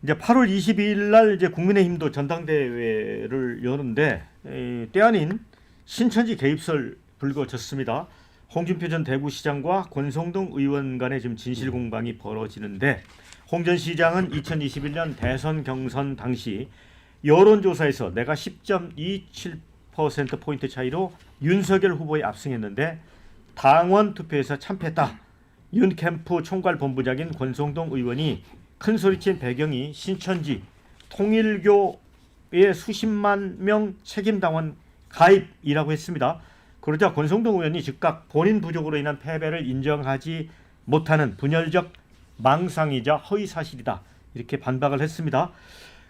이제 8월 22일 날 이제 국민의힘도 전당대회를 여는데 때 아닌 신천지 개입설 불거졌습니다. 홍준표 전 대구시장과 권성동 의원 간의 지금 진실 공방이 벌어지는데 홍 전 시장은 2021년 대선 경선 당시 여론조사에서 내가 10.27% 포인트 차이로 윤석열 후보에 압승했는데 당원 투표에서 참패했다. 윤 캠프 총괄 본부장인 권성동 의원이 큰 소리친 배경이 신천지 통일교의 수십만 명 책임당원 가입이라고 했습니다. 그러자 권성동 의원이 즉각 본인 부족으로 인한 패배를 인정하지 못하는 분열적 망상이자 허위사실이다. 이렇게 반박을 했습니다.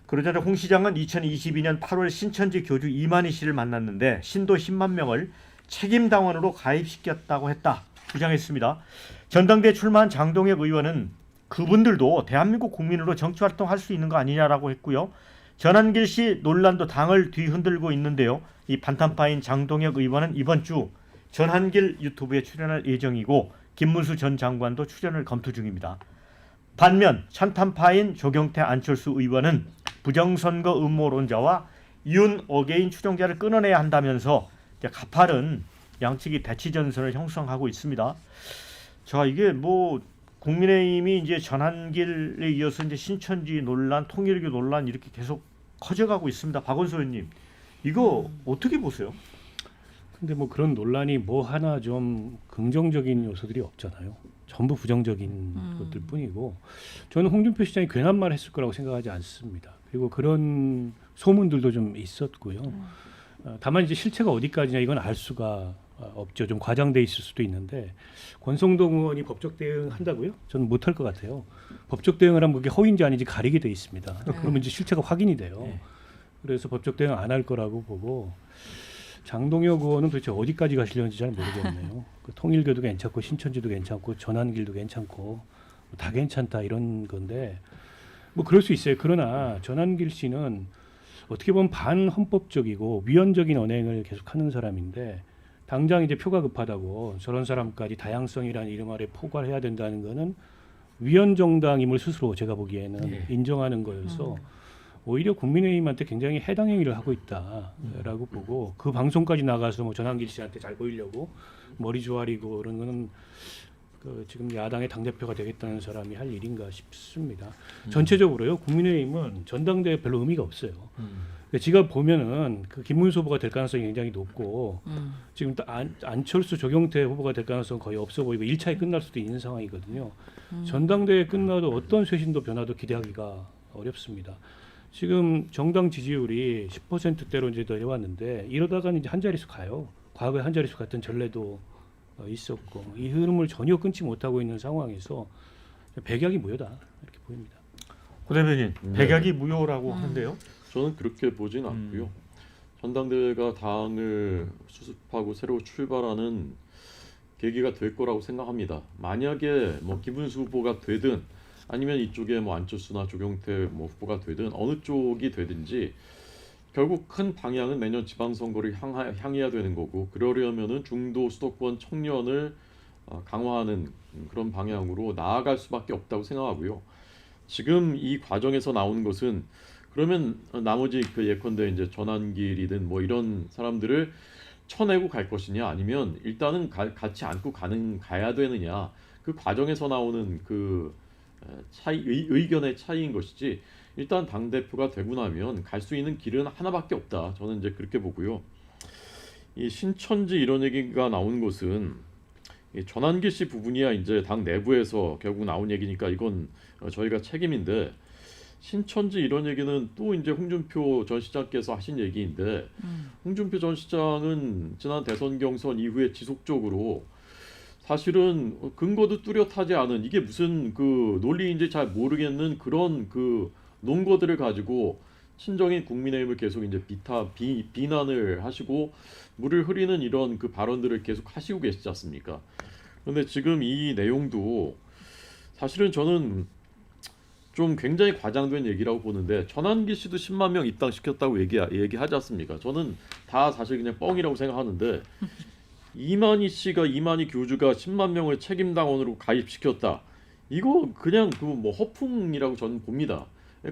그러자 홍 시장은 2022년 8월 신천지 교주 이만희 씨를 만났는데 신도 10만 명을 책임당원으로 가입시켰다고 했다. 주장했습니다. 전당대에 출마한 장동혁 의원은 그분들도 대한민국 국민으로 정치활동할 수 있는 거 아니냐라고 했고요. 전한길 씨 논란도 당을 뒤흔들고 있는데요. 이 반탄파인 장동혁 의원은 이번 주 전한길 유튜브에 출연할 예정이고 김문수 전 장관도 출연을 검토 중입니다. 반면 찬탄파인 조경태 안철수 의원은 부정선거 음모론자와 윤 어게인 추종자를 끊어내야 한다면서 이제 가파른 양측이 대치 전선을 형성하고 있습니다. 자, 이게 뭐 국민의힘이 이제 전한길에 이어서 이제 신천지 논란, 통일교 논란 이렇게 계속 커져가고 있습니다. 박원순 의원님, 이거 어떻게 보세요? 근데 뭐 그런 논란이 뭐 하나 좀 긍정적인 요소들이 없잖아요. 전부 부정적인 것들 뿐이고, 저는 홍준표 시장이 괜한 말 했을 거라고 생각하지 않습니다. 그리고 그런 소문들도 좀 있었고요. 다만 이제 실체가 어디까지냐 이건 알 수가 없죠. 좀 과장돼 있을 수도 있는데, 권성동 의원이 법적 대응한다고요? 저는 못할 것 같아요. 법적 대응을 하면 그게 허위인지 아닌지 가리게 돼 있습니다. 그러면 이제 실체가 확인이 돼요. 그래서 법적 대응 안 할 거라고 보고, 장동혁 의원은 도대체 어디까지 가시려는지 잘 모르겠네요. 그 통일교도 괜찮고 신천지도 괜찮고 전한길도 괜찮고 다 괜찮다 이런 건데, 뭐 그럴 수 있어요. 그러나 전한길 씨는 어떻게 보면 반헌법적이고 위헌적인 언행을 계속하는 사람인데, 당장 이제 표가 급하다고 저런 사람까지 다양성이라는 이름 아래 포괄해야 된다는 거는 위헌 정당임을 스스로 제가 보기에는 인정하는 거여서 오히려 국민의힘한테 굉장히 해당 행위를 하고 있다라고 보고, 그 방송까지 나가서 뭐 전한길 씨한테 잘 보이려고 머리 조아리고 그런 거는 그 지금 야당의 당대표가 되겠다는 사람이 할 일인가 싶습니다. 전체적으로요, 국민의힘은 전당대회 별로 의미가 없어요. 지가 보면은 그 김문수 후보가 될 가능성이 굉장히 높고, 지금 또 안철수 조경태 후보가 될 가능성 거의 없어 보이고 1차에 끝날 수도 있는 상황이거든요. 전당대회 끝나도 어떤 쇄신도 변화도 기대하기가 어렵습니다. 지금 정당 지지율이 10%대로 이제 내려왔는데, 이러다가는 이제 한 자릿수 가요. 과거에 한 자릿수 갔던 전례도 있었고, 이 흐름을 전혀 끊지 못하고 있는 상황에서 백약이 무효다 이렇게 보입니다. 고 대변인, 백약이 무효라고 하는데요. 저는 그렇게 보진 않고요. 전당대회가 당을 수습하고 새로 출발하는 계기가 될 거라고 생각합니다. 만약에 뭐 김문수 후보가 되든 아니면 이쪽에 뭐 안철수나 조경태 뭐 후보가 되든 어느 쪽이 되든지 결국 큰 방향은 내년 지방선거를 향해야 되는 거고, 그러려면은 중도 수도권 청년을 강화하는 그런 방향으로 나아갈 수밖에 없다고 생각하고요. 지금 이 과정에서 나오는 것은, 그러면 나머지 그 예컨대 이제 전한길이든 뭐 이런 사람들을 쳐내고 갈 것이냐, 아니면 일단은 같이 안고 가야 되느냐, 그 과정에서 나오는 그 의견의 차이인 것이지, 일단 당 대표가 되고 나면 갈 수 있는 길은 하나밖에 없다. 저는 이제 그렇게 보고요. 이 신천지 이런 얘기가 나오는 것은 이 전한길 씨 부분이야 이제 당 내부에서 결국 나온 얘기니까 이건 저희가 책임인데, 신천지 이런 얘기는 또 이제 홍준표 전 시장께서 하신 얘기인데, 홍준표 전 시장은 지난 대선 경선 이후에 지속적으로 사실은 근거도 뚜렷하지 않은, 이게 무슨 그 논리인지 잘 모르겠는 그런 그 논거들을 가지고 친정인 국민의힘을 계속 이제 비난을 하시고 물을 흐리는 이런 그 발언들을 계속 하시고 계시지 않습니까? 그런데 지금 이 내용도 사실은 저는 좀 굉장히 과장된 얘기라고 보는데, 전한기 씨도 10만 명 입당시켰다고 얘기하지 않습니까? 저는 다 사실 그냥 뻥이라고 생각하는데, 이만희 교주가 10만 명을 책임당원으로 가입시켰다, 이거 그냥 그 뭐 허풍이라고 저는 봅니다.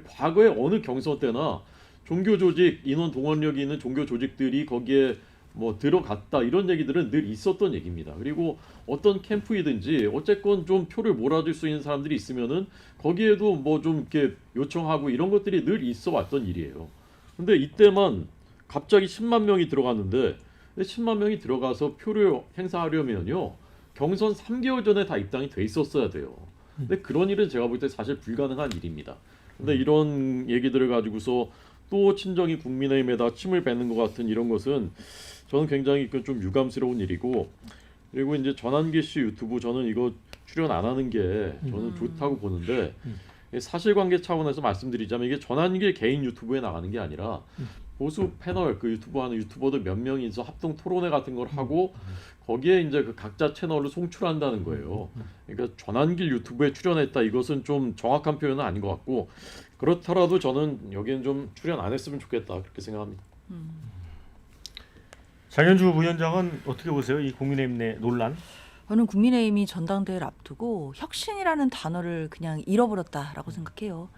과거에 어느 경선 때나 종교 조직 인원 동원력이 있는 종교 조직들이 거기에 뭐 들어갔다 이런 얘기들은 늘 있었던 얘기입니다. 그리고 어떤 캠프이든지 어쨌건 좀 표를 몰아줄 수 있는 사람들이 있으면은 거기에도 뭐 좀 이렇게 요청하고 이런 것들이 늘 있어 왔던 일이에요. 근데 이때만 갑자기 10만 명이 들어갔는데 10만 명이 들어가서 표를 행사하려면요 경선 3개월 전에 다 입당이 돼 있었어야 돼요. 근데 그런 일은 제가 볼 때 사실 불가능한 일입니다. 근데 이런 얘기들을 가지고서 또 친정이 국민의힘에다 침을 뱉는 것 같은 이런 것은 저는 굉장히 좀 유감스러운 일이고, 그리고 이제 전한기 씨 유튜브 저는 이거 출연 안 하는 게 저는 좋다고 보는데 사실관계 차원에서 말씀드리자면 이게 전한기 개인 유튜브에 나가는 게 아니라 보수 패널 그 유튜브 하는 유튜버들 몇 명이 있어 합동 토론회 같은 걸 하고 거기에 이제 그 각자 채널로 송출한다는 거예요. 그러니까 전한길 유튜브에 출연했다 이것은 좀 정확한 표현은 아닌 것 같고, 그렇더라도 저는 여기는 좀 출연 안 했으면 좋겠다 그렇게 생각합니다. 장현주 부위원장은 어떻게 보세요? 이 국민의힘 내 논란? 저는 국민의힘이 전당대회를 앞두고 혁신이라는 단어를 그냥 잃어버렸다라고 생각해요.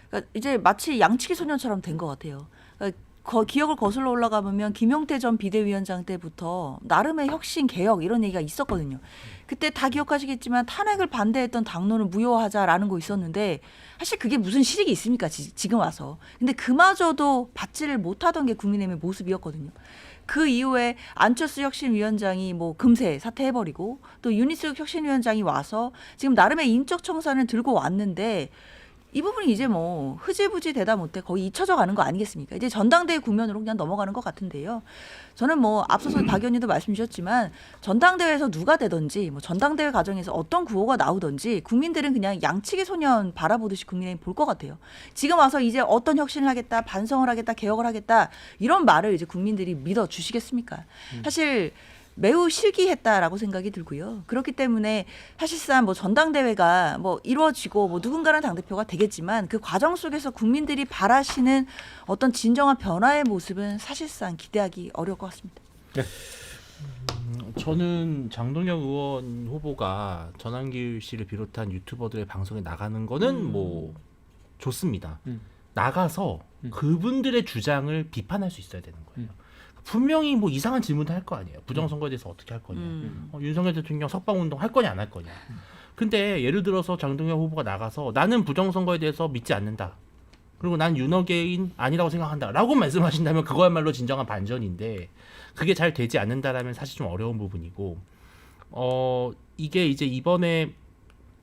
그러니까 이제 마치 양치기 소년처럼 된 것 같아요. 그러니까 기억을 거슬러 올라가보면 김용태 전 비대위원장 때부터 나름의 혁신 개혁 이런 얘기가 있었거든요. 그때 다 기억하시겠지만 탄핵을 반대했던 당론을 무효화하자라는 거 있었는데 사실 그게 무슨 실익이 있습니까? 지금 와서. 근데 그마저도 받지를 못하던 게 국민의힘의 모습이었거든요. 그 이후에 안철수 혁신위원장이 뭐 금세 사퇴해버리고 또 윤희숙 혁신위원장이 와서 지금 나름의 인적 청산을 들고 왔는데 이 부분이 이제 뭐 흐지부지 되다 못해 거의 잊혀져 가는 거 아니겠습니까? 이제 전당대회 국면으로 그냥 넘어가는 것 같은데요. 저는 뭐 앞서서 박 의원님도 말씀 주셨지만 전당대회에서 누가 되든지 뭐 전당대회 과정에서 어떤 구호가 나오든지 국민들은 그냥 양치기 소년 바라보듯이 국민의힘 볼 것 같아요. 지금 와서 이제 어떤 혁신을 하겠다, 반성을 하겠다, 개혁을 하겠다 이런 말을 이제 국민들이 믿어 주시겠습니까? 사실 매우 실기했다라고 생각이 들고요. 그렇기 때문에 사실상 뭐 전당대회가 뭐 이루어지고 뭐 누군가는 당대표가 되겠지만 그 과정 속에서 국민들이 바라시는 어떤 진정한 변화의 모습은 사실상 기대하기 어려울 것 같습니다. 네. 저는 장동혁 의원 후보가 전한길 씨를 비롯한 유튜버들의 방송에 나가는 거는 뭐 좋습니다. 나가서 그분들의 주장을 비판할 수 있어야 되는 거예요. 분명히 뭐 이상한 질문도 할 거 아니에요. 부정선거에 대해서 어떻게 할 거냐. 윤석열 대통령 석방운동 할 거냐 안 할 거냐. 근데 예를 들어서 장동혁 후보가 나가서 나는 부정선거에 대해서 믿지 않는다. 그리고 난 윤어게인 아니라고 생각한다. 라고 말씀하신다면 그거야말로 진정한 반전인데 그게 잘 되지 않는다라면 사실 좀 어려운 부분이고 이게 이제 이번에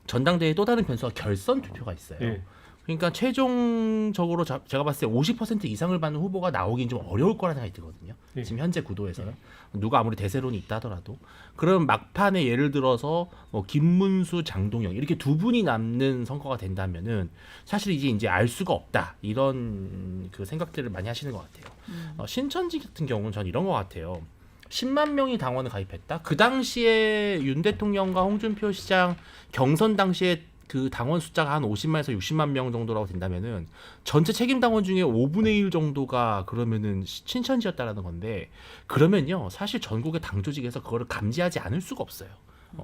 전당대회 또 다른 변수가 결선 투표가 있어요. 네. 그러니까 최종적으로 제가 봤을 때 50% 이상을 받는 후보가 나오긴 좀 어려울 거라는 생각이 들거든요. 네. 지금 현재 구도에서는 누가 아무리 대세론이 있다 하더라도 그럼 막판에 예를 들어서 뭐 김문수, 장동영 이렇게 두 분이 남는 선거가 된다면은 사실 이제 알 수가 없다 이런 그 생각들을 많이 하시는 것 같아요. 신천지 같은 경우는 전 이런 것 같아요. 10만 명이 당원을 가입했다. 그 당시에 윤 대통령과 홍준표 시장 경선 당시에 그 당원 숫자가 한 50만에서 60만 명 정도라고 된다면은 전체 책임 당원 중에 5분의 1 정도가 그러면은 신천지였다라는 건데 그러면요 사실 전국의 당 조직에서 그거를 감지하지 않을 수가 없어요.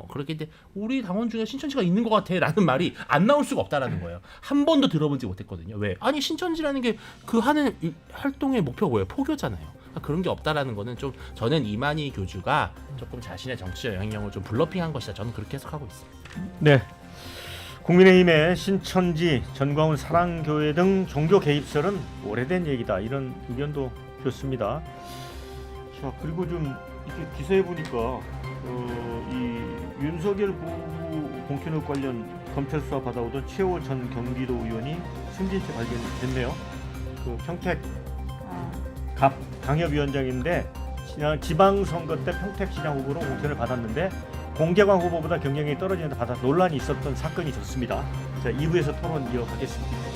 그렇기 때문에 우리 당원 중에 신천지가 있는 것 같아라는 말이 안 나올 수가 없다라는 거예요. 한 번도 들어보지 못했거든요. 왜? 아니 신천지라는 게 그 하는 활동의 목표가 뭐예요? 포교잖아요. 그런 게 없다라는 거는 좀 저는 이만희 교주가 조금 자신의 정치적 영향력을 좀 블러핑한 것이다. 저는 그렇게 해석하고 있습니다. 네. 국민의힘의 신천지, 전광훈 사랑교회 등 종교 개입설은 오래된 얘기다 이런 의견도 좋습니다. 자 그리고 좀 이렇게 기사에 보니까 이 윤석열 부부 공천을 관련 검찰 수사 받아오던 최호 전 경기도 의원이 숨진 채 발견됐네요. 그 평택 갑 당협위원장인데 지방선거 때 평택시장 후보로 공천을 받았는데 공재광 후보보다 경쟁력이 떨어지는데 받아 논란이 있었던 사건이 있었습니다. 자 2부에서 토론 이어가겠습니다.